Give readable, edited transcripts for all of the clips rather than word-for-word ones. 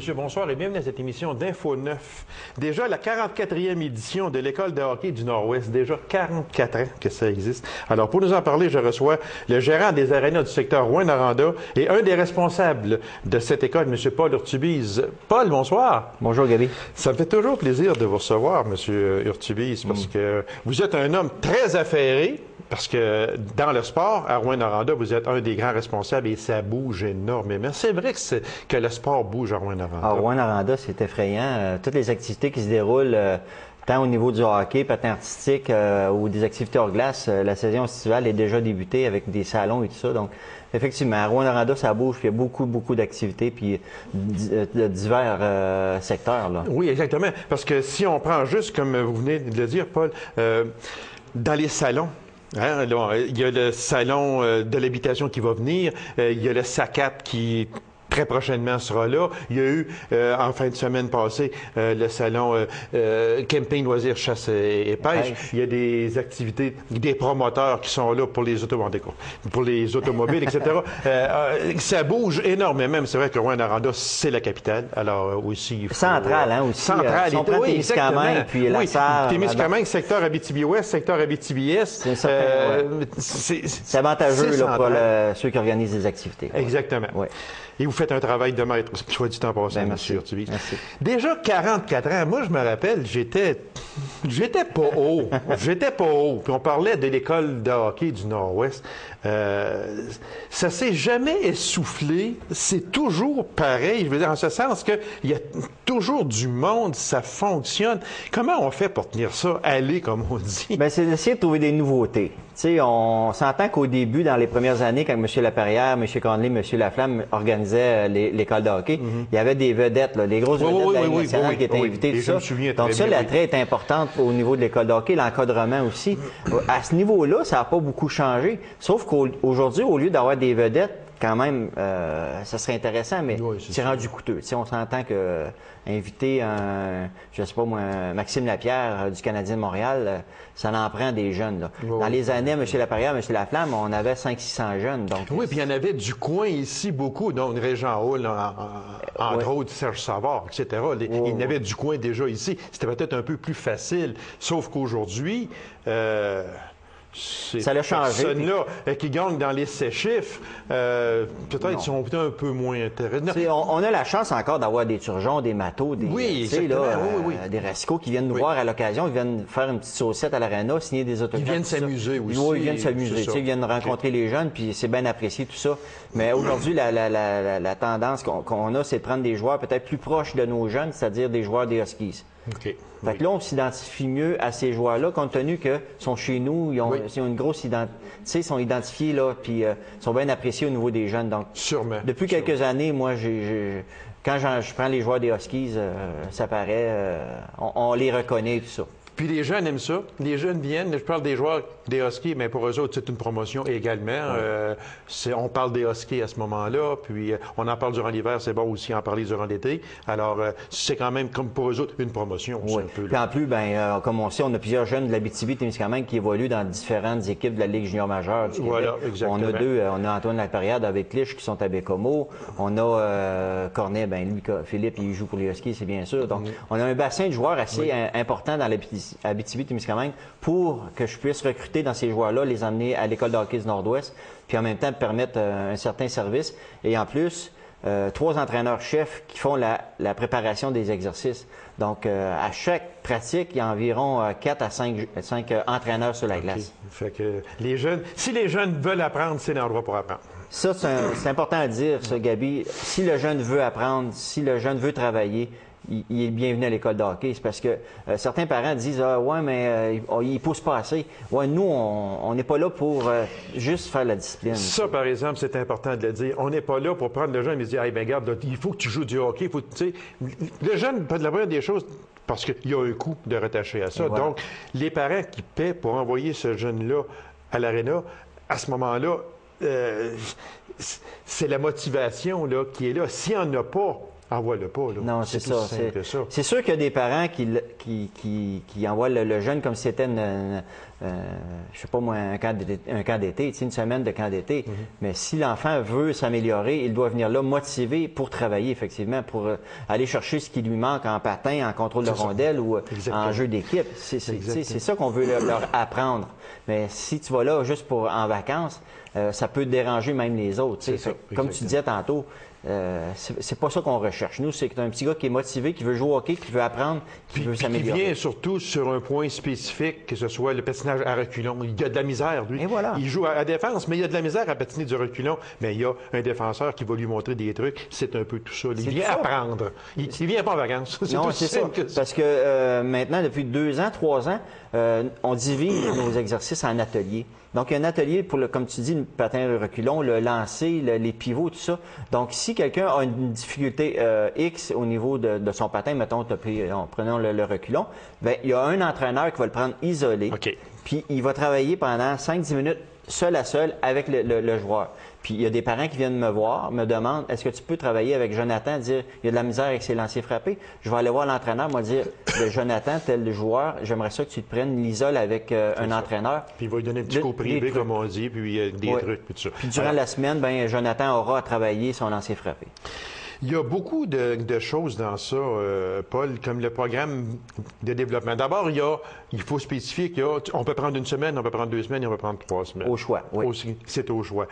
messieurs, bonsoir et bienvenue à cette émission d'Info 9. Déjà la 44e édition de l'École de hockey du Nord-Ouest. Déjà 44 ans que ça existe. Alors, pour nous en parler, je reçois le gérant des arénas du secteur Rouyn-Noranda et un des responsables de cette école, M. Paul Urtubise. Paul, bonsoir. Bonjour, Gaby. Ça me fait toujours plaisir de vous recevoir, M. Urtubise, parce que vous êtes un homme très affairé. Parce que dans le sport, à Rouyn-Noranda, vous êtes un des grands responsables et ça bouge énormément. C'est vrai que le sport bouge à Rouyn-Noranda. À Rouyn-Noranda, c'est effrayant. Toutes les activités qui se déroulent, tant au niveau du hockey, patin artistique ou des activités hors glace, la saison estivale est déjà débutée avec des salons et tout ça. Donc, effectivement, à Rouyn-Noranda, ça bouge, puis il y a beaucoup d'activités, puis de divers secteurs, là. Oui, exactement. Parce que si on prend juste, comme vous venez de le dire, Paul, dans les salons, hein, là, il y a le salon de l'habitation qui va venir, il y a le SACAT qui très prochainement sera là. Il y a eu, en fin de semaine passée, le salon camping, loisirs, chasse et pêche. Il y a des activités, des promoteurs qui sont là pour les automobiles, etc. Ça bouge énormément. C'est vrai que Rouyn-Noranda, c'est la capitale. Alors, aussi... Centrale, hein, aussi. Centrale. Si on prend Témiscamingue, puis la Sarre... Témiscamingue, secteur Abitibi-Ouest, secteur Abitibi-Est. C'est avantageux là, pour ceux qui organisent des activités. Exactement. Ouais. Et vous faites un travail de maître, soit du temps passé, M. Urtubise. Déjà 44 ans, moi je me rappelle, j'étais pas haut. J'étais pas haut. Puis on parlait de l'école de hockey du Nord-Ouest. Ça s'est jamais essoufflé. C'est toujours pareil. Je veux dire, en ce sens qu'il y a toujours du monde, ça fonctionne. Comment on fait pour tenir ça aller, comme on dit? Bien, c'est d'essayer de trouver des nouveautés. Tu sais, on s'entend qu'au début, dans les premières années, quand M. Laperrière, M. Conley, M. Laflamme organisaient l'école de hockey, il y avait des vedettes, là, les grosses vedettes de la Ligue nationale qui étaient invitées, tout ça. Donc ça, l'attrait est important au niveau de l'école de hockey, l'encadrement aussi. À ce niveau-là, ça n'a pas beaucoup changé. Sauf qu'aujourd'hui, au lieu d'avoir des vedettes, quand même, ça serait intéressant, mais c'est rendu coûteux. Tu sais, on s'entend que inviter je sais pas moi, Maxime Lapierre du Canadien de Montréal, ça en prend des jeunes. Là. Dans les années, M. Laperrière, M. Laflamme, on avait 500-600 jeunes. Donc, oui, puis il y en avait du coin ici beaucoup, donc Régent Hall, entre autres, Serge Savard, etc. Il y en avait du coin déjà ici. C'était peut-être un peu plus facile, sauf qu'aujourd'hui... ça l'a changé. Ces personnes-là qui gagnent dans les chiffres, peut-être sont un peu moins intéressants. On a la chance encore d'avoir des turgeons, des matos, des Resco qui viennent nous voir à l'occasion. Ils viennent faire une petite saucette à l'aréna, signer des autographes. Ils viennent s'amuser aussi. Oui, ils viennent s'amuser. Ils viennent rencontrer les jeunes, puis c'est bien apprécié tout ça. Mais aujourd'hui, la tendance qu'on a, c'est de prendre des joueurs peut-être plus proches de nos jeunes, c'est-à-dire des joueurs des Huskies. Okay. Fait que là, on s'identifie mieux à ces joueurs-là, compte tenu qu'ils sont chez nous, ils ont une grosse identité, ils sont identifiés, là, puis sont bien appréciés au niveau des jeunes. Donc, depuis quelques années, moi, quand je prends les joueurs des Huskies, ça paraît, on les reconnaît, tout ça. Puis les jeunes aiment ça. Les jeunes viennent. Je parle des joueurs des Huskies, mais pour eux autres, c'est une promotion également. On parle des Huskies à ce moment-là, puis on en parle durant l'hiver. C'est bon aussi en parler durant l'été. Alors, c'est quand même, comme pour eux autres, une promotion. Oui. Puis en plus, comme on sait, on a plusieurs jeunes de l'Abitibi-Témiscamingue qui évoluent dans différentes équipes de la Ligue junior majeure du Québec. Voilà, exactement. On a deux. On a Antoine Laperrière avec Lich qui sont à Bécomo. On a Cornet, lui, Philippe, il joue pour les Huskies, c'est bien sûr. Donc, on a un bassin de joueurs assez important dans l'Abitibi-Témiscamingue pour que je puisse recruter dans ces joueurs-là, les emmener à l'école de hockey du Nord-Ouest, puis en même temps permettre un certain service. Et en plus, 3 entraîneurs-chefs qui font la préparation des exercices. Donc, à chaque pratique, il y a environ 4 à 5 entraîneurs sur la glace. Fait que les jeunes, si les jeunes veulent apprendre, c'est l'endroit pour apprendre. Ça, c'est important à dire, ça, Gaby. Si le jeune veut apprendre, si le jeune veut travailler, il est bienvenu à l'école de hockey. C'est parce que certains parents disent « Ah ouais, mais il pousse pas assez. » Ouais, nous, on n'est pas là pour juste faire la discipline. Ça, par exemple, c'est important de le dire. On n'est pas là pour prendre le jeune et dire « Hey, ben regarde, il faut que tu joues du hockey. » Le jeune, la première des choses, parce qu'il y a un coût de rattacher à ça. Voilà. Donc, les parents qui paient pour envoyer ce jeune-là à l'aréna, à ce moment-là, c'est la motivation là, qui est là. S'il n'y en a pas, envoie-le pas. Là. Non, c'est ça. aussi simple que ça. C'est sûr qu'il y a des parents qui envoient le jeune comme si c'était je sais pas moi, un camp d'été, tu sais, une semaine de camp d'été. Mais si l'enfant veut s'améliorer, il doit venir là motivé pour travailler, effectivement, pour aller chercher ce qui lui manque en patin, en contrôle de rondelle ou en jeu d'équipe. C'est ça qu'on veut leur apprendre. Mais si tu vas là juste en vacances, ça peut déranger même les autres. Comme tu disais tantôt, c'est pas ça qu'on recherche. Nous, c'est un petit gars qui est motivé, qui veut jouer au hockey, qui veut apprendre, qui veut s'améliorer. Qui vient surtout sur un point spécifique, que ce soit le patinage à reculons. Il a de la misère, lui. Et voilà. Il joue à défense, mais il a de la misère à patiner du reculon. Mais il y a un défenseur qui va lui montrer des trucs. C'est un peu tout ça. Il vient apprendre. Il vient pas en vacances. Non, c'est ça. Parce que maintenant, depuis 2 ans, 3 ans, on divise nos exercices en ateliers. Donc, il y a un atelier pour, comme tu dis, le patin de reculon, le lancer, les pivots, tout ça. Donc, si quelqu'un a une difficulté X au niveau de son patin, mettons, prenons le reculon, bien, il y a un entraîneur qui va le prendre isolé. OK. Puis, il va travailler pendant 5-10 minutes seul à seul avec le joueur. Puis, il y a des parents qui viennent me voir, me demandent, est-ce que tu peux travailler avec Jonathan, dire, il y a de la misère avec ses lancers frappés. Je vais aller voir l'entraîneur, moi dire, Jonathan, tel joueur, j'aimerais ça que tu te prennes l'isole avec un entraîneur. Puis, il va lui donner un petit cours privé, comme on dit, puis des trucs, puis tout ça. Puis, durant la semaine, ben Jonathan aura à travailler son lancer frappé. Il y a beaucoup de choses dans ça, Paul, comme le programme de développement. D'abord, il faut spécifier on peut prendre 1 semaine, on peut prendre 2 semaines, et on peut prendre 3 semaines. Au choix, oui. C'est au choix.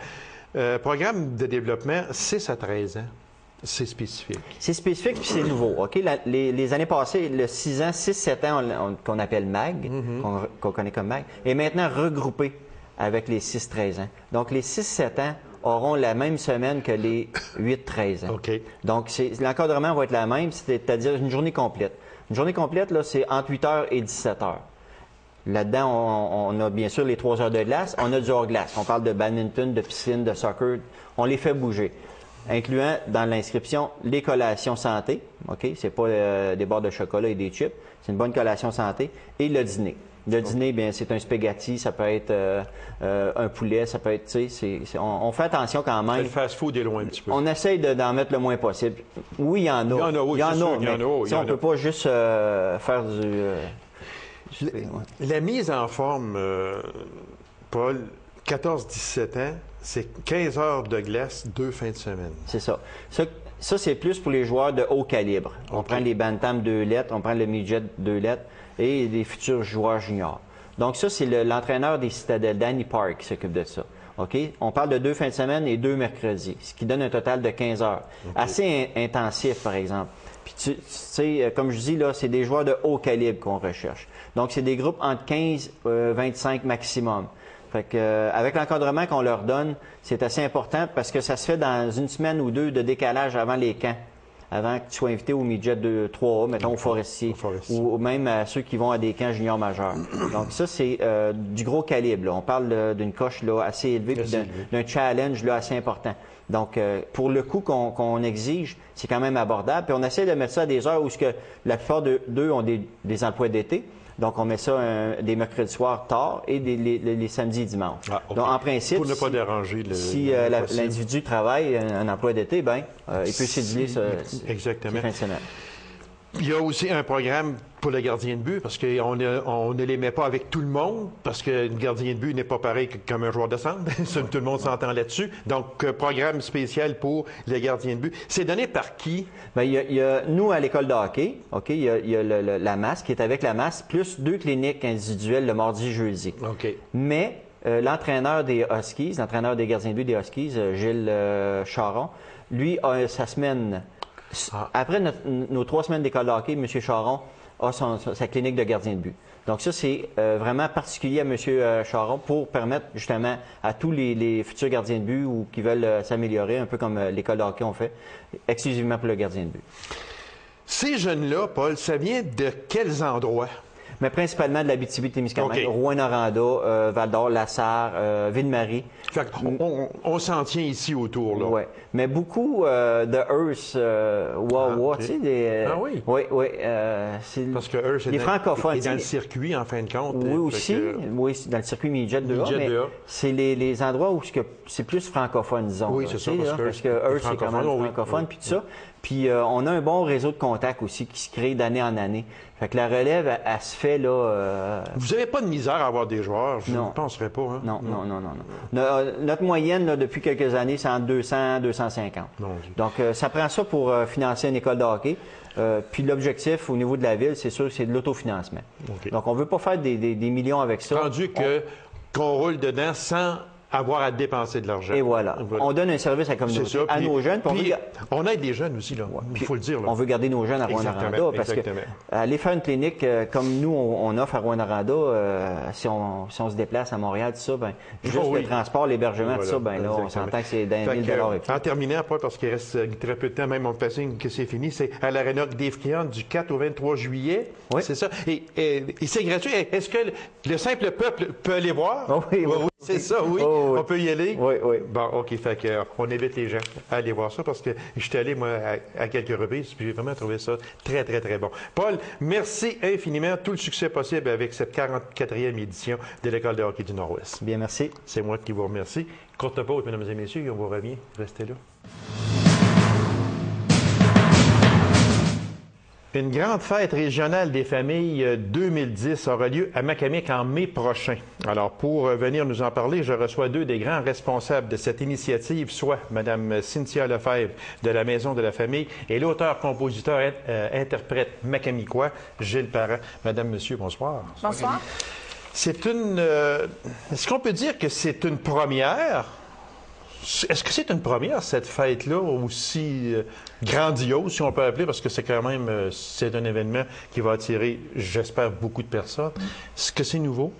Programme de développement, 6 à 13 ans. C'est spécifique. C'est spécifique puis c'est nouveau. OK? Les années passées, le 6 ans, 6-7 ans, qu'on appelle MAG, qu'on connaît comme MAG, est maintenant regroupé avec les 6-13 ans. Donc, les 6-7 ans auront la même semaine que les 8-13 ans. OK. Donc, l'encadrement va être la même, c'est-à-dire une journée complète. Une journée complète, là, c'est entre 8 heures et 17 heures. Là-dedans, on a bien sûr les 3 heures de glace, on a du hors-glace. On parle de badminton, de piscine, de soccer, on les fait bouger. Incluant dans l'inscription les collations santé, OK? C'est pas des barres de chocolat et des chips, c'est une bonne collation santé, et le dîner. Le dîner, bien, c'est un spaghetti, ça peut être un poulet, ça peut être, tu sais, on fait attention quand même. Le fast-food est loin un petit peu. On essaye d'en mettre le moins possible. Oui, il y en a. Il y en a, mais on ne peut pas juste faire du... La mise en forme, Paul, 14-17 ans, c'est 15 heures de glace, 2 fins de semaine. C'est ça. Ça, c'est plus pour les joueurs de haut calibre. On prend les Bantam 2 lettres, on prend le Midget 2 lettres et les futurs joueurs juniors. Donc ça, c'est l'entraîneur des Citadelles, Danny Park, qui s'occupe de ça. OK? On parle de 2 fins de semaine et 2 mercredis, ce qui donne un total de 15 heures. Assez intensif, par exemple. Puis tu sais, comme je dis, là, c'est des joueurs de haut calibre qu'on recherche. Donc, c'est des groupes entre 15 et 25 maximum. Fait que, avec l'encadrement qu'on leur donne, c'est assez important parce que ça se fait dans 1 semaine ou 2 de décalage avant les camps. Avant que tu sois invité au midget de 3A, mettons au Forestier, ou même à ceux qui vont à des camps juniors majeurs. Donc ça, c'est du gros calibre. Là. On parle d'une coche là, assez élevée, puis d'un challenge là, assez important. Donc, pour le coût qu'on exige, c'est quand même abordable. Puis on essaie de mettre ça à des heures où la plupart d'eux ont des emplois d'été. Donc, on met ça des mercredis soirs tard et les samedis et dimanches. Ah, okay. Donc, en principe, pour ne pas déranger si l'individu travaille un emploi d'été, ben, il peut céduler ce fin de semaine. Il y a aussi un programme pour le gardien de but, parce qu'on ne les met pas avec tout le monde, parce que le gardien de but n'est pas pareil comme un joueur de centre. Tout le monde s'entend là-dessus. Donc, programme spécial pour les gardiens de but. C'est donné par qui? Bien, il y a, nous, à l'école de hockey, OK, il y a la masse qui est avec la masse, plus 2 cliniques individuelles le mardi-jeudi. OK. Mais l'entraîneur des Huskies, l'entraîneur des gardiens de but des Huskies, Gilles Charon, lui a sa semaine... Après nos 3 semaines d'école de hockey, M. Charon a sa clinique de gardien de but. Donc ça, c'est vraiment particulier à M. Charon pour permettre justement à tous les futurs gardiens de but ou qui veulent s'améliorer, un peu comme l'école de hockey on fait, exclusivement pour le gardien de but. Ces jeunes-là, Paul, ça vient de quels endroits? Mais principalement de l'Abitibi-Témiscamingue, Rouyn-Noranda, Val-d'Or, Lassar, Ville-Marie. On s'en tient ici autour, là. Oui, mais beaucoup de Hearst, Wawa, tu sais, Ah oui? Oui, oui. Parce que Hearst les francophones. est dans le circuit, en fin de compte. Oui, aussi. Oui, dans le circuit Midget 2A, mais c'est les endroits où c'est plus francophone, disons. Oui, c'est ça, parce que Hearst, c'est quand même francophone, puis tout ça. Puis on a un bon réseau de contacts aussi qui se crée d'année en année. Fait que la relève, elle se fait là. Vous n'avez pas de misère à avoir des joueurs, je ne Non. penserais pas. Hein? Non. Notre moyenne, là, depuis quelques années, c'est entre 200 et 250. Donc, ça prend ça pour financer une école de hockey. Puis l'objectif au niveau de la ville, c'est sûr, c'est de l'autofinancement. Donc, on ne veut pas faire des millions avec ça. Rendu qu'on roule dedans sans avoir à dépenser de l'argent. Et voilà. On donne un service à la communauté, à nos jeunes. Puis on aide les jeunes aussi, là. Il faut le dire. Là. On veut garder nos jeunes à Rouyn-Noranda parce que aller faire une clinique comme nous, on offre à Rouyn-Noranda, si on se déplace à Montréal, tout ça, ben, juste le transport, l'hébergement, tout ça, ben là, on s'entend que c'est d'un 1000 $. En terminant, pas parce qu'il reste très peu de temps, même on me fait signe que c'est fini, c'est à l'Arena Dave Crean du 4 au 23 juillet. Oui. C'est ça. Et c'est gratuit. Est-ce que le simple peuple peut aller voir? Oui. C'est ça, oui. On peut y aller? Oui. Bon, OK. Fait que, on invite les gens à aller voir ça parce que j'étais allé, moi, à quelques reprises, puis j'ai vraiment trouvé ça très, très, très bon. Paul, merci infiniment. Tout le succès possible avec cette 44e édition de l'École de hockey du Nord-Ouest. Bien, merci. C'est moi qui vous remercie. Courte pause, mesdames et messieurs, et on vous revient. Restez là. Une grande fête régionale des familles 2010 aura lieu à Macamic en mai prochain. Alors, pour venir nous en parler, je reçois deux des grands responsables de cette initiative, soit Mme Cynthia Lefebvre de la Maison de la Famille et l'auteur-compositeur interprète macamicois, Gilles Parent. Madame, Monsieur, bonsoir. Bonsoir. C'est une... Est-ce qu'on peut dire que c'est une première? Est-ce que c'est une première, cette fête-là, aussi grandiose, si on peut appeler, parce que c'est quand même c'est un événement qui va attirer, j'espère, beaucoup de personnes. Est-ce que c'est nouveau?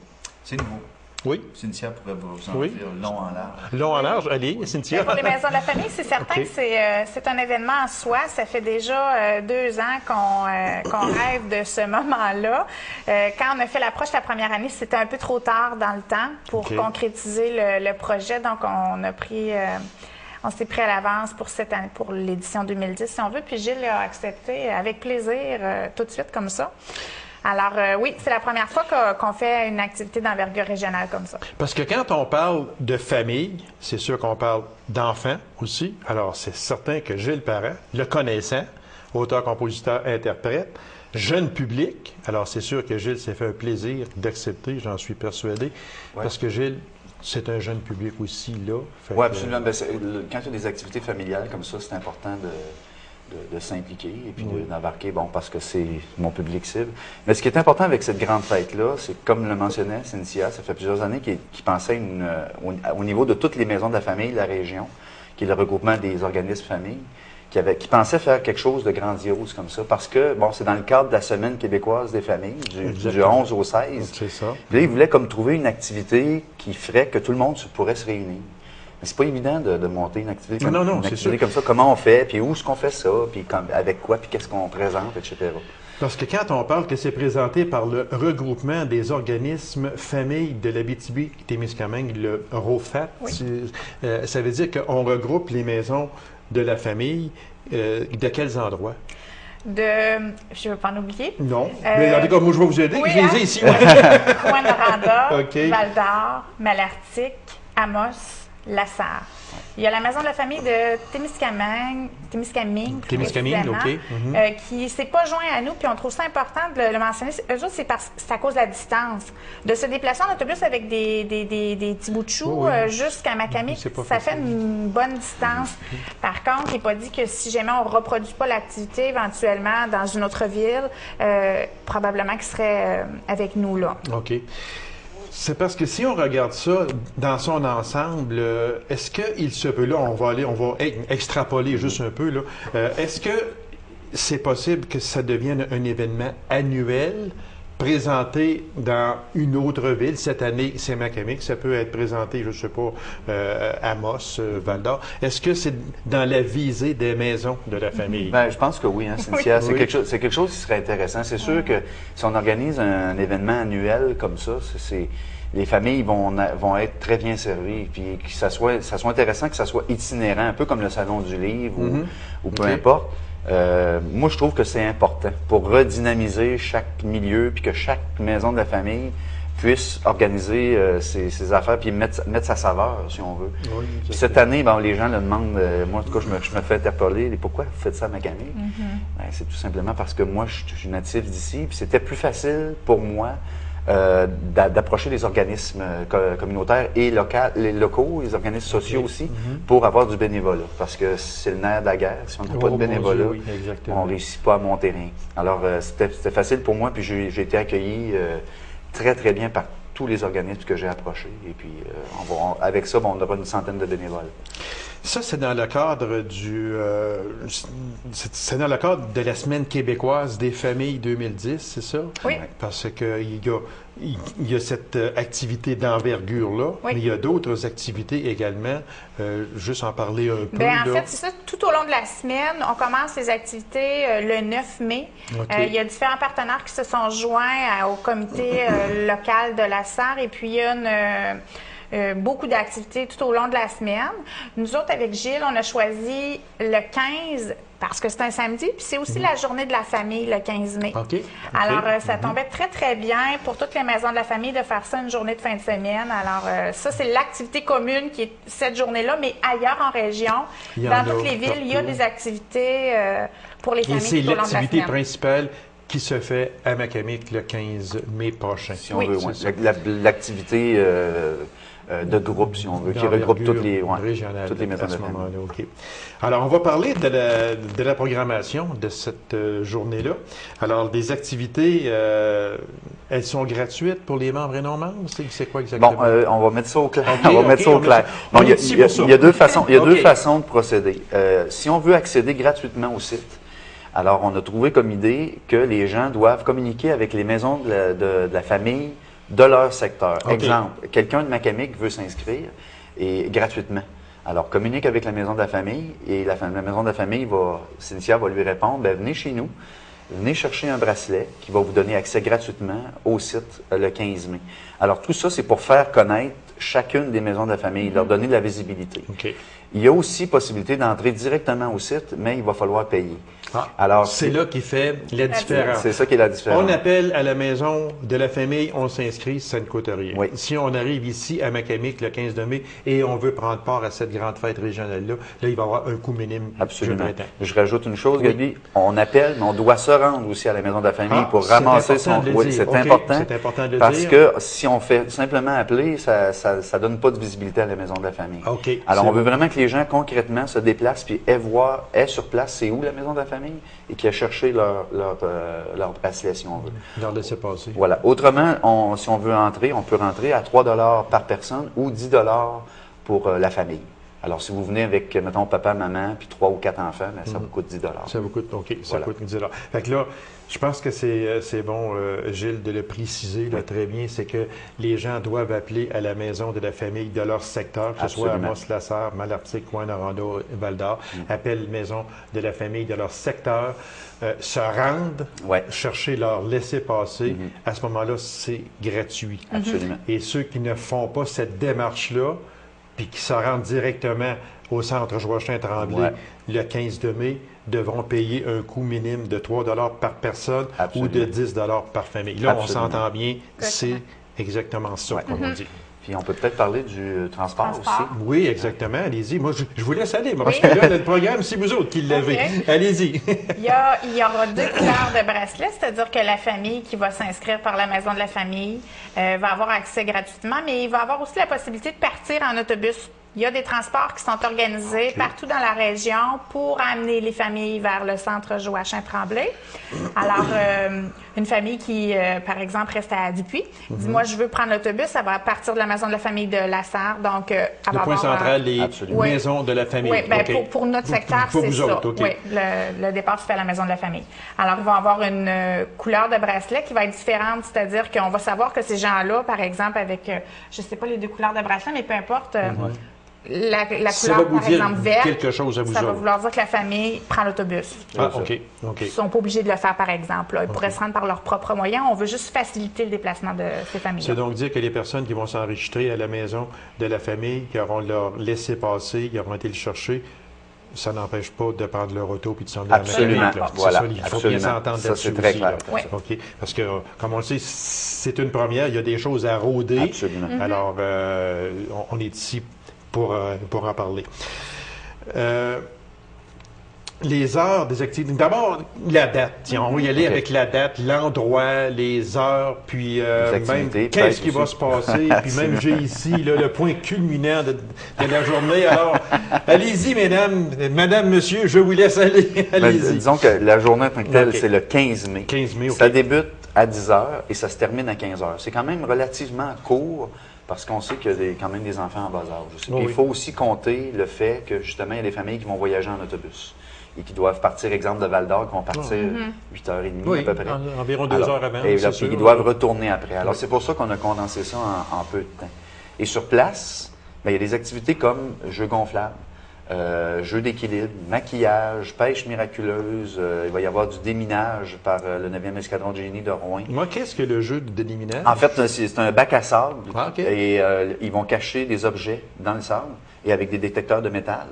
C'est nouveau. Oui. Cynthia pourrait vous en dire long en large. Long en large, allez, Cynthia. Pour les maisons de la famille, c'est certain que c'est un événement en soi. Ça fait déjà 2 ans qu'on rêve de ce moment-là. Quand on a fait l'approche la première année, c'était un peu trop tard dans le temps pour concrétiser le projet. Donc, on s'est pris à l'avance pour cette année, pour l'édition 2010, si on veut. Puis Gilles a accepté avec plaisir tout de suite comme ça. Alors, oui, c'est la première fois qu'on fait une activité d'envergure régionale comme ça. Parce que quand on parle de famille, c'est sûr qu'on parle d'enfants aussi. Alors, c'est certain que Gilles Parent, le connaissant, auteur, compositeur, interprète, jeune public, alors c'est sûr que Gilles s'est fait un plaisir d'accepter, j'en suis persuadé, parce que Gilles, c'est un jeune public aussi, là. Oui, absolument. Ben, quand il y a des activités familiales comme ça, c'est important de s'impliquer et puis d'embarquer, bon, parce que c'est mon public cible. Mais ce qui est important avec cette grande fête-là, c'est comme le mentionnait Cynthia, ça fait plusieurs années qu'il pensait au niveau de toutes les maisons de la famille de la région, qui est le regroupement des organismes familles, qui pensait faire quelque chose de grandiose comme ça, parce que, bon, c'est dans le cadre de la Semaine québécoise des familles, du 11 au 16. C'est ça. Puis là, il voulait comme trouver une activité qui ferait que tout le monde pourrait se réunir. Mais c'est pas évident de monter une activité comme ça. Comment on fait, puis où est-ce qu'on fait ça, puis avec quoi, puis qu'est-ce qu'on présente, etc. Parce que quand on parle que c'est présenté par le regroupement des organismes familles de l'Abitibi-Témiscamingue, le ROFAT, ça veut dire qu'on regroupe les maisons de la famille. De quels endroits? Je ne veux pas en oublier. Non. Mais en tout cas, moi, je vais vous aider. Oui, je les ai ici. Rouyn-Noranda, Val-d'Or, Malartic, Amos, Lassar. Il y a la maison de la famille de Témiscamingue, qui ne s'est pas joint à nous, puis on trouve ça important de le mentionner. Eux autres, c'est à cause de la distance. De se déplacer en autobus avec des petits bouts de chou jusqu'à Macamic, ça fait une bonne distance. Par contre, il n'est pas dit que si jamais on ne reproduit pas l'activité éventuellement dans une autre ville, probablement qu'il serait avec nous là. OK. C'est parce que si on regarde ça dans son ensemble, est-ce qu'il se peut, là, on va extrapoler juste un peu, là, est-ce que c'est possible que ça devienne un événement annuel, présenté dans une autre ville? Cette année, c'est Macamic, ça peut être présenté, je ne sais pas, Amos, Val-d'Or. Est-ce que c'est dans la visée des maisons de la famille? Bien, je pense que oui, hein, Cynthia. C'est quelque chose qui serait intéressant. C'est sûr que si on organise un événement annuel comme ça, les familles vont être très bien servies, puis que ça soit intéressant, que ça soit itinérant, un peu comme le Salon du Livre ou peu importe. Moi, je trouve que c'est important pour redynamiser chaque milieu, puis que chaque maison de la famille puisse organiser ses affaires puis mettre sa saveur, si on veut. Oui, puis cette année, les gens le demandent. Moi, en tout cas, je me fais interpeller. Pourquoi vous faites ça à Macamé? Ben, c'est tout simplement parce que moi, je suis natif d'ici. Puis c'était plus facile pour moi d'approcher les organismes communautaires et les locaux, les organismes sociaux aussi, pour avoir du bénévolat. Parce que c'est le nerf de la guerre. Si on n'a pas de bénévolat, on ne réussit pas à monter rien. Alors, c'était facile pour moi. Puis j'ai été accueilli très, très bien par tous les organismes que j'ai approchés. Et puis, avec ça, on aura une centaine de bénévoles. Ça, c'est dans le cadre c'est dans le cadre de la Semaine québécoise des familles 2010, c'est ça? Oui. Parce qu'il y a cette activité d'envergure-là, mais il y a d'autres activités également. Juste en parler un peu. Bien, en fait, c'est ça. Tout au long de la semaine, on commence les activités le 9 mai. Il y a différents partenaires qui se sont joints au comité local de la SAR et puis il y a beaucoup d'activités tout au long de la semaine. Nous autres, avec Gilles, on a choisi le 15 parce que c'est un samedi, puis c'est aussi la journée de la famille, le 15 mai. Alors, ça tombait très, très bien pour toutes les maisons de la famille de faire ça une journée de fin de semaine. Alors, ça, c'est l'activité commune qui est cette journée-là, mais ailleurs en région, dans toutes les villes, il y a des activités pour les familles tout au long de la semaine. C'est l'activité principale qui se fait à Macamic le 15 mai prochain. Si on veut, l'activité de groupe, si on veut, qui regroupe toutes les maisons de famille. Okay. Alors, on va parler de la programmation de cette journée-là. Alors, des activités, elles sont gratuites pour les membres et non-membres? C'est quoi exactement? Bon, on va mettre ça au clair. Il y a deux façons de procéder. Si on veut accéder gratuitement au site, alors on a trouvé comme idée que les gens doivent communiquer avec les maisons de la famille de leur secteur. Exemple, quelqu'un de Macamic veut s'inscrire et gratuitement. Alors, communique avec la maison de la famille et la maison de la famille Cynthia va lui répondre, venez chez nous, venez chercher un bracelet qui va vous donner accès gratuitement au site le 15 mai. Alors, tout ça, c'est pour faire connaître chacune des maisons de la famille, leur donner de la visibilité. Il y a aussi possibilité d'entrer directement au site, mais il va falloir payer. Alors, c'est là qui fait la différence. C'est ça qui est la différence. On appelle à la maison de la famille, on s'inscrit, ça ne coûte rien. Si on arrive ici à Macamic le 15 mai et on veut prendre part à cette grande fête régionale-là, là, il va y avoir un coût minime. Absolument. Je rajoute une chose, Gabi. On appelle, mais on doit se rendre aussi à la maison de la famille pour ramasser son... C'est important. C'est important de le dire. Parce que si on fait simplement appeler, ça donne pas de visibilité à la maison de la famille. Alors, on veut vraiment que les gens, concrètement, se déplacent puis aient sur place, c'est où la maison de la famille? Et qui a cherché leur bracelet, si on veut. Leur laisser passer. Voilà. Autrement, si on veut entrer, on peut rentrer à 3 $ par personne ou 10 $ pour la famille. Alors, si vous venez avec, mettons, papa, maman, puis 3 ou 4 enfants, ça vous coûte 10 $. Ça vous coûte, ça coûte 10 $. Fait que là, je pense que c'est bon, Gilles, de le préciser très bien, c'est que les gens doivent appeler à la maison de la famille de leur secteur, que ce soit à Amos-la-Sarre, Malartic, Rouyn-Noranda, Val-d'Or, appellent maison de la famille de leur secteur, se rendent, chercher leur laissez-passer. À ce moment-là, c'est gratuit. Absolument. Et ceux qui ne font pas cette démarche-là, puis qui se rendent directement au centre Joachim-Tremblay le 15 mai, devront payer un coût minime de 3 $ par personne ou de 10 $ par famille. Là, on s'entend bien, c'est exactement ça, comme on dit. Puis on peut peut-être parler du transport aussi. Oui, exactement. Allez-y. Moi, je vous laisse aller, parce que là, le programme, c'est vous autres qui l'avez. Allez-y. Il y aura 2 couleurs de bracelets, c'est-à-dire que la famille qui va s'inscrire par la maison de la famille va avoir accès gratuitement, mais il va avoir aussi la possibilité de partir en autobus. Il y a des transports qui sont organisés partout dans la région pour amener les familles vers le centre Joachim-Tremblay. Alors, une famille qui, par exemple, reste à Dupuis, dit « Moi, je veux prendre l'autobus », ça va partir de la maison de la famille de La Sarre. Donc, le point central, les maisons de la famille. Oui, bien, pour notre secteur, c'est ça. Oui, le départ se fait à la maison de la famille. Alors, ils vont avoir une couleur de bracelet qui va être différente, c'est-à-dire qu'on va savoir que ces gens-là, par exemple, avec, je ne sais pas les 2 couleurs de bracelet, mais peu importe... La couleur, par exemple, verte, quelque chose à vous ça va vouloir dire que la famille prend l'autobus. Ils ne sont pas obligés de le faire, par exemple. Ils pourraient se rendre par leurs propres moyens. On veut juste faciliter le déplacement de ces familles. C'est donc dire que les personnes qui vont s'enregistrer à la maison de la famille, qui auront leur laissez-passer, qui auront été le chercher, ça n'empêche pas de prendre leur auto puis de s'en aller à la Absolument. clinique, là. Voilà, Ça, il faut absolument. bien s'entendre Ça, là-dessus c'est très aussi, clair. là. Oui. OK. Parce que, comme on le sait, c'est une première. Il y a des choses à rôder. Absolument. Alors, on est ici pour en parler. Les heures des activités. D'abord, la date. Tiens, on va y aller OK. avec la date, l'endroit, les heures, puis Les même activités, qu'est-ce peut-être qui va aussi. se passer. Puis même, j'ai ici là, le point culminant de la journée. Alors, allez-y, mesdames, madame, monsieur, je vous laisse aller. Ben, Allez-y. disons que la journée en tant que telle, OK. c'est le 15 mai. 15 mai, OK. Ça débute à 10 h et ça se termine à 15 h. C'est quand même relativement court parce qu'on sait qu'il y a quand même des enfants en bas âge. Puis Oui. il faut aussi compter le fait que, justement, il y a des familles qui vont voyager en autobus et qui doivent partir, exemple, de Val-d'Or, qui vont partir 8h30 Oui, à peu près. environ 2 heures avant. Et c'est là, sûr. puis ils doivent retourner après. Alors, c'est pour ça qu'on a condensé ça en peu de temps. Et sur place, ben, il y a des activités comme jeux gonflables, jeux d'équilibre, maquillage, pêche miraculeuse. Il va y avoir du déminage par le 9e escadron de génie de Rouen. Moi, qu'est-ce que le jeu de déminage? En fait, c'est un bac à sable Ah, OK. et ils vont cacher des objets dans le sable et avec des détecteurs de métal,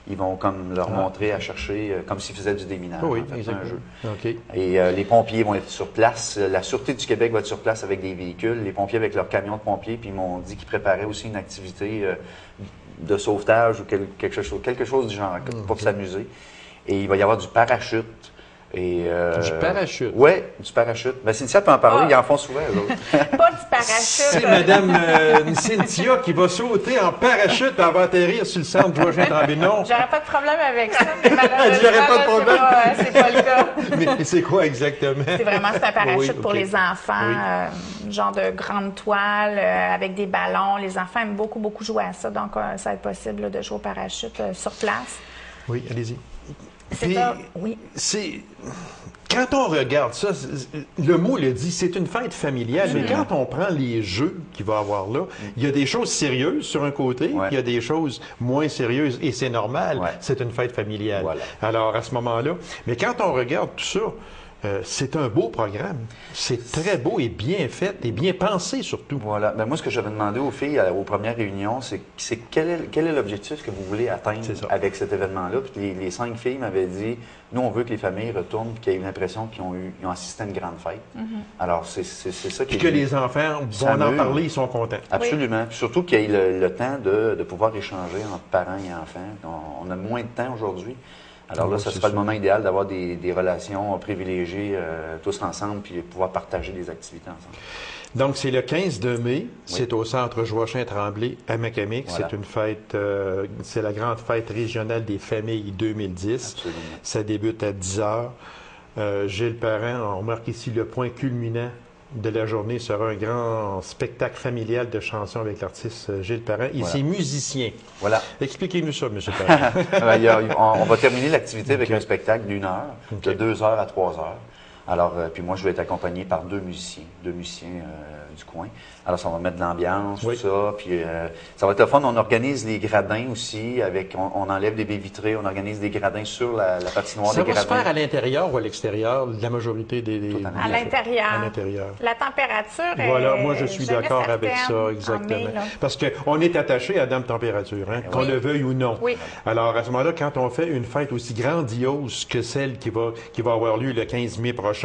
ils vont comme leur montrer à chercher comme s'ils faisaient du déminage. Oui, en fait, c'est un exactement. jeu. OK. Et les pompiers vont être sur place. La Sûreté du Québec va être sur place avec des véhicules. Les pompiers avec leurs camions de pompiers. Puis ils m'ont dit qu'ils préparaient aussi une activité de sauvetage ou quelque chose du genre pour s'amuser. Et il va y avoir du parachute. Et, Du parachute? Oui, du parachute. Ben, Cynthia peut en parler, ils en font souvent, eux autres. Pas du parachute. C'est Madame Cynthia qui va sauter en parachute et elle va atterrir sur le centre de Joachim-Tremblay. Non. J'aurais pas de problème avec ça, mais malheureusement, Elle dirait pas de là, problème. c'est pas le cas. Mais c'est quoi exactement? C'est un parachute Oui, pour OK. les enfants, genre de grande toile avec des ballons. Les enfants aiment beaucoup, beaucoup jouer à ça, donc ça va être possible là, de jouer au parachute sur place. Oui, allez-y. C'est Puis, ça, oui. c'est... Quand on regarde ça, le mot le dit, c'est une fête familiale, mais quand on prend les jeux qu'il va y avoir là, il y a des choses sérieuses sur un côté, Ouais. il y a des choses moins sérieuses, et c'est normal, Ouais. c'est une fête familiale. Voilà. Alors, à ce moment-là, mais quand on regarde tout ça, c'est un beau programme. C'est très beau et bien fait et bien pensé surtout. Voilà. Ben, moi, ce que j'avais demandé aux filles aux premières réunions, c'est quel est l'objectif que vous voulez atteindre C'est ça. avec cet événement-là. Puis les 5 filles m'avaient dit, nous, on veut que les familles retournent et qu'ils aient une impression qu'ils ont assisté à une grande fête. Alors, c'est ça qui Puis que les enfants vont en s'amusent. parler, ils sont contents. Absolument. Puis surtout qu'il y ait le temps de pouvoir échanger entre parents et enfants. On a moins de temps aujourd'hui. Alors là, Oui, ça c'est sera le sûr. moment idéal d'avoir des relations privilégiées tous ensemble puis pouvoir partager des activités ensemble. Donc, c'est le 15 de mai. C'est au centre Joachim-Tremblay à Macamic. Voilà. C'est une fête, c'est la grande fête régionale des familles 2010. Absolument. Ça débute à 10 heures. Gilles Parent, on remarque ici le point culminant de la journée sera un grand spectacle familial de chansons avec l'artiste Gilles Parent. Il Voilà. est musicien. Voilà. Expliquez-nous ça, M. Parent. On va terminer l'activité avec un spectacle d'1 heure, de 2 heures à 3 heures. Alors, puis moi, je vais être accompagné par deux musiciens du coin. Alors, ça va mettre de l'ambiance, Oui. tout ça. Puis, ça va être le fun. On organise les gradins aussi. On enlève des baies vitrées. On organise des gradins sur la patinoire Ça des va se gradins. faire à l'intérieur ou à l'extérieur, la majorité des Tout en À l'intérieur. À l'intérieur. La température est Voilà, moi je suis jamais d'accord avec certaine ça, en exactement. mai, là. Parce qu'on est attaché à dame température, hein, qu'on Oui. le veuille ou non. Oui. Alors à ce moment-là, quand on fait une fête aussi grandiose que celle qui va avoir lieu le 15 mai prochain,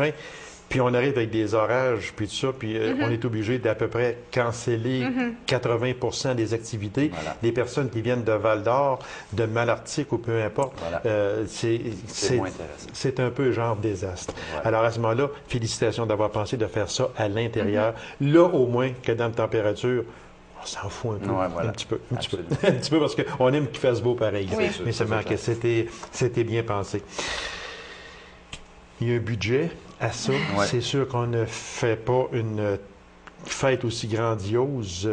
puis on arrive avec des orages, puis tout ça, puis on est obligé d'à peu près canceller 80% des activités. Voilà. Les personnes qui viennent de Val-d'Or, de Malartic ou peu importe, Voilà. c'est moins intéressant. c'est un peu genre désastre. Voilà. Alors à ce moment-là, félicitations d'avoir pensé de faire ça à l'intérieur. Là, au moins, que dans la température, on s'en fout un peu. Ouais, voilà. Un petit peu. Un petit peu. Absolument. Un petit peu parce qu'on aime qu'il fasse beau pareil. Oui. Mais seulement que c'était bien pensé. Il y a un budget à ça. Ouais. C'est sûr qu'on ne fait pas une fête aussi grandiose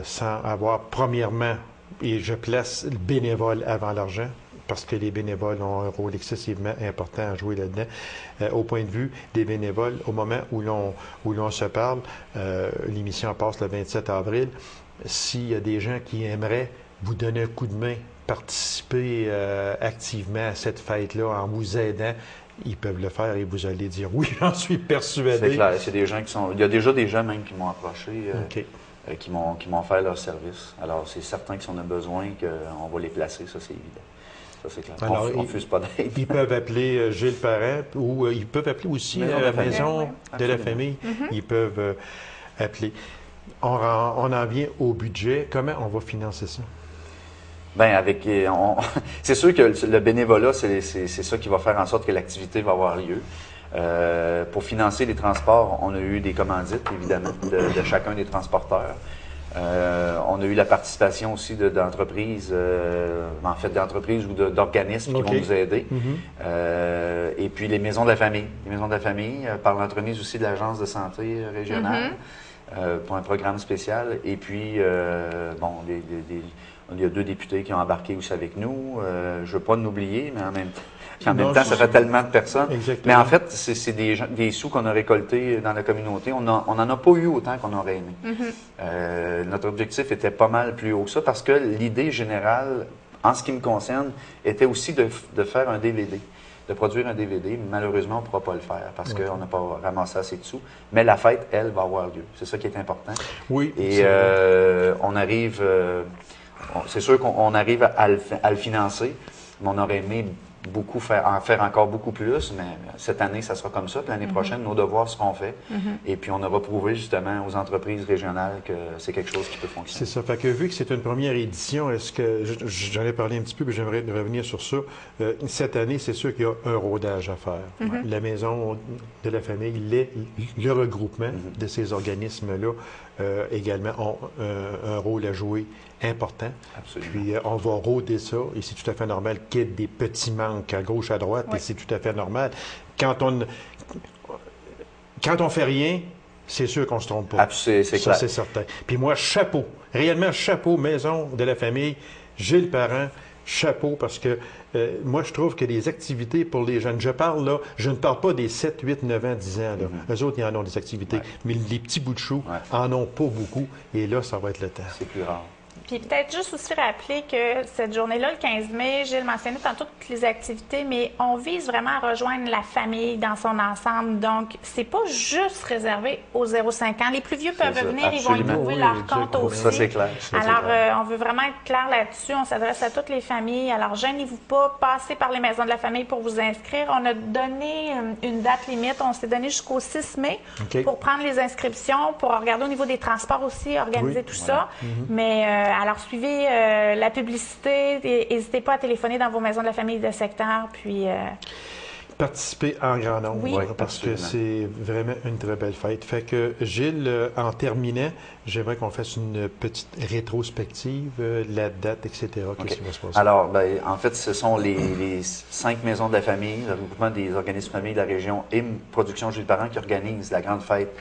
sans avoir, premièrement, et je place le bénévole avant l'argent, parce que les bénévoles ont un rôle excessivement important à jouer là-dedans. Au point de vue des bénévoles, au moment où l'on se parle, l'émission passe le 27 avril, s'il y a des gens qui aimeraient vous donner un coup de main, participer activement à cette fête-là en vous aidant, ils peuvent le faire et vous allez dire oui, j'en suis persuadé. C'est clair. C'est des gens qui sont. Il y a déjà des gens même qui m'ont approché, OK. qui m'ont offert leur service. Alors, c'est certain que si on a besoin, qu'on va les placer, ça, c'est évident. Ça, c'est clair. Alors, on ne refuse pas d'aide. Ils peuvent appeler Gilles Parent ou ils peuvent appeler aussi la maison de la famille. Ils peuvent appeler. On en vient au budget. Comment on va financer ça? Bien, c'est sûr que le bénévolat, c'est ça qui va faire en sorte que l'activité va avoir lieu. Pour financer les transports, on a eu des commandites, évidemment, de chacun des transporteurs. On a eu la participation aussi d'entreprises, en fait d'entreprises ou d'organismes qui vont nous aider. Et puis les maisons de la famille. Les maisons de la famille, par l'entremise aussi de l'Agence de santé régionale, pour un programme spécial. Et puis, il y a 2 députés qui ont embarqué aussi avec nous. Je ne veux pas nous oublier, mais en même temps, ça fait tellement de personnes. Exactement. Mais en fait, c'est des sous qu'on a récoltés dans la communauté. On n'en a pas eu autant qu'on aurait aimé. Notre objectif était pas mal plus haut que ça parce que l'idée générale, en ce qui me concerne, était aussi de faire un DVD, de produire un DVD. Malheureusement, on ne pourra pas le faire parce qu'on n'a pas ramassé assez de sous. Mais la fête, elle, va avoir lieu. C'est ça qui est important. Oui. Et on arrive... c'est sûr qu'on arrive à le financer, mais on aurait aimé en faire encore beaucoup plus, mais cette année, ça sera comme ça. Puis l'année prochaine, nos devoirs seront faits. Et puis, on aura prouvé justement aux entreprises régionales que c'est quelque chose qui peut fonctionner. C'est ça. Fait que vu que c'est une première édition, est-ce que j'en ai parlé un petit peu, mais j'aimerais revenir sur ça. Cette année, c'est sûr qu'il y a un rodage à faire. La maison de la famille, le regroupement de ces organismes-là également ont un rôle à jouer important. Absolument. Puis on va rôder ça, et c'est tout à fait normal qu'il y ait des petits manques à gauche, à droite, et c'est tout à fait normal. Quand on fait rien, c'est sûr qu'on se trompe pas. C'est ça, clair. c'est certain. Puis moi, chapeau, réellement chapeau, maison de la famille, Gilles Parent, chapeau, parce que moi, je trouve que les activités pour les jeunes, je ne parle pas des 7, 8, 9 ans, 10 ans. Là. Eux autres, ils en ont des activités. Mais les petits bouts de chou en ont pas beaucoup. Et là, ça va être le temps. C'est plus rare. Puis peut-être juste aussi rappeler que cette journée-là, le 15 mai, Gilles mentionnait tantôt toutes les activités, mais on vise vraiment à rejoindre la famille dans son ensemble. Donc, c'est pas juste réservé aux 0,5 ans. Les plus vieux peuvent venir, ils vont y trouver leur compte aussi. Ça, c'est clair. Alors, on veut vraiment être clair là-dessus. On s'adresse à toutes les familles. Alors, gênez-vous pas, passez par les maisons de la famille pour vous inscrire. On a donné une date limite. On s'est donné jusqu'au 6 mai pour prendre les inscriptions, pour regarder au niveau des transports aussi, organiser tout ça. Mais alors, suivez la publicité. N'hésitez pas à téléphoner dans vos maisons de la famille de secteur. Puis participer en grand nombre, parce que c'est vraiment une très belle fête. Fait que, Gilles, en terminant, j'aimerais qu'on fasse une petite rétrospective, la date, etc. Qu'est-ce qui va se passer? Alors, en fait, ce sont les 5 maisons de la famille, le regroupement des organismes familles de la région et Production Gilles Parent qui organisent la grande fête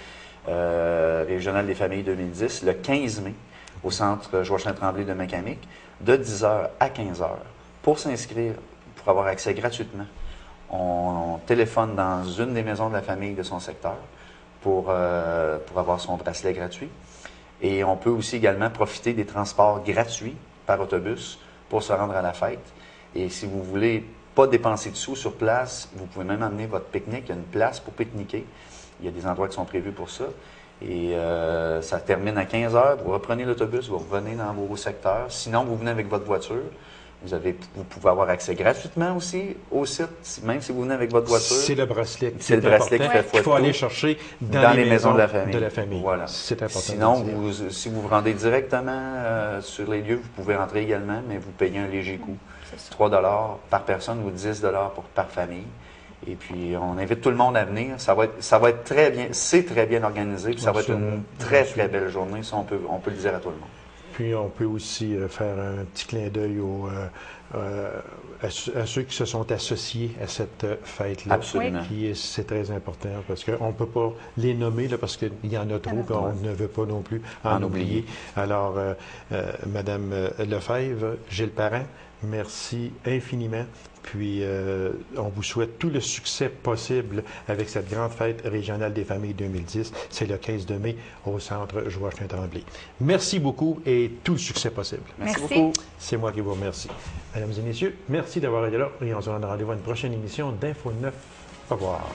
régionale des familles 2010, le 15 mai, au centre Joachim-Tremblay de Macamic, de 10h à 15h. Pour s'inscrire, pour avoir accès gratuitement, on téléphone dans une des maisons de la famille de son secteur pour avoir son bracelet gratuit. Et on peut aussi également profiter des transports gratuits par autobus pour se rendre à la fête. Et si vous voulez pas dépenser de sous sur place, vous pouvez même amener votre pique-nique. Il y a une place pour pique-niquer. Il y a des endroits qui sont prévus pour ça. Et ça termine à 15h. Vous reprenez l'autobus, vous revenez dans vos secteurs. Sinon, vous venez avec votre voiture. Vous pouvez avoir accès gratuitement aussi au site, même si vous venez avec votre voiture. C'est le bracelet. C'est le bracelet qui fait qu'il faut aller chercher dans les maisons de la famille. Voilà. C'est important. Sinon, si vous vous rendez directement sur les lieux, vous pouvez rentrer également, mais vous payez un léger coût. 3 $ par personne ou 10 $ par famille. Et puis, on invite tout le monde à venir. Ça va être très bien. C'est très bien organisé. Puis ça va être une très, très belle journée. Ça, on peut le dire à tout le monde. Puis, on peut aussi faire un petit clin d'œil à ceux qui se sont associés à cette fête-là. Absolument. Puis, c'est très important parce qu'on ne peut pas les nommer là, parce qu'il y en a trop et on ne veut pas non plus en oublier. Alors, Madame Lefebvre, Gilles Parent, merci infiniment. Puis, on vous souhaite tout le succès possible avec cette grande fête régionale des familles 2010. C'est le 15 mai au centre Joachim-Tremblay. Merci beaucoup et tout le succès possible. Merci beaucoup. C'est moi qui vous remercie. Mesdames et messieurs, merci d'avoir été là et on se donne rendez-vous à une prochaine émission d'Info 9. Au revoir.